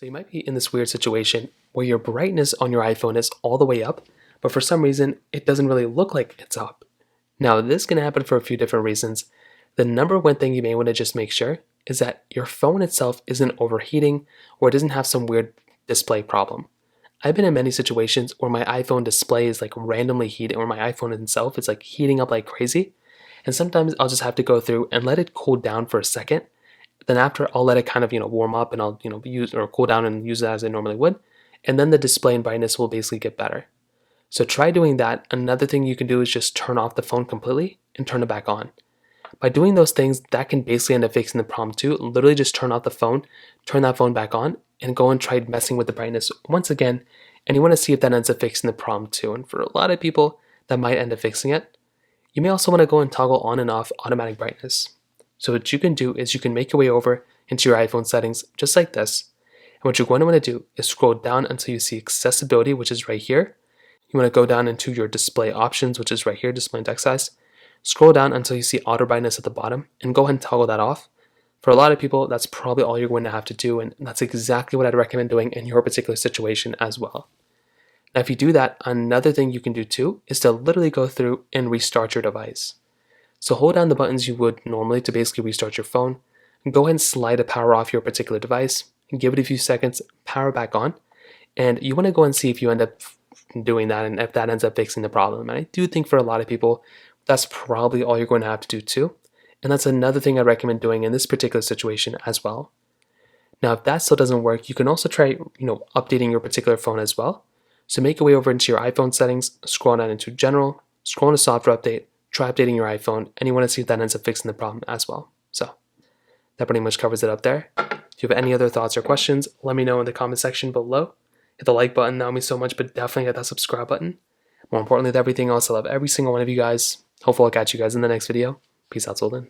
So you might be in this weird situation where your brightness on your iPhone is all the way up, but for some reason it doesn't really look like it's up. Now this can happen for a few different reasons. The number one thing you may want to just make sure is that your phone itself isn't overheating or it doesn't have some weird display problem. I've been in many situations where my iPhone display is like randomly heating, or my iPhone itself is like heating up like crazy. And sometimes I'll just have to go through and let it cool down for a second. Then after, I'll let it kind of, warm up, and I'll, use or cool down and use it as I normally would. And then the display and brightness will basically get better. So try doing that. Another thing you can do is just turn off the phone completely and turn it back on. By doing those things, that can basically end up fixing the problem too. Literally just turn off the phone, turn that phone back on, and go and try messing with the brightness once again. And you want to see if that ends up fixing the problem too. And for a lot of people, that might end up fixing it. You may also want to go and toggle on and off automatic brightness. So what you can do is you can make your way over into your iPhone settings just like this. And what you're going to want to do is scroll down until you see accessibility, which is right here. You want to go down into your display options, which is right here, display and text size. Scroll down until you see auto brightness at the bottom and go ahead and toggle that off. For a lot of people, that's probably all you're going to have to do, and that's exactly what I'd recommend doing in your particular situation as well. Now, if you do that, another thing you can do too is to literally go through and restart your device. So hold down the buttons you would normally to basically restart your phone, and go ahead and slide the power off your particular device, and give it a few seconds, power back on, and you want to go and see if you end up doing that and if that ends up fixing the problem. And I do think for a lot of people, that's probably all you're going to have to do too. And that's another thing I recommend doing in this particular situation as well. Now, if that still doesn't work, you can also try, updating your particular phone as well. So make your way over into your iPhone settings, scroll down into general, scroll into software update, try updating your iPhone, and you want to see if that ends up fixing the problem as well. So that pretty much covers it up there. If you have any other thoughts or questions, let me know in the comment section below. Hit the like button, that would mean so much, but definitely hit that subscribe button. More importantly than everything else, I love every single one of you guys. Hopefully I'll catch you guys in the next video. Peace out till then.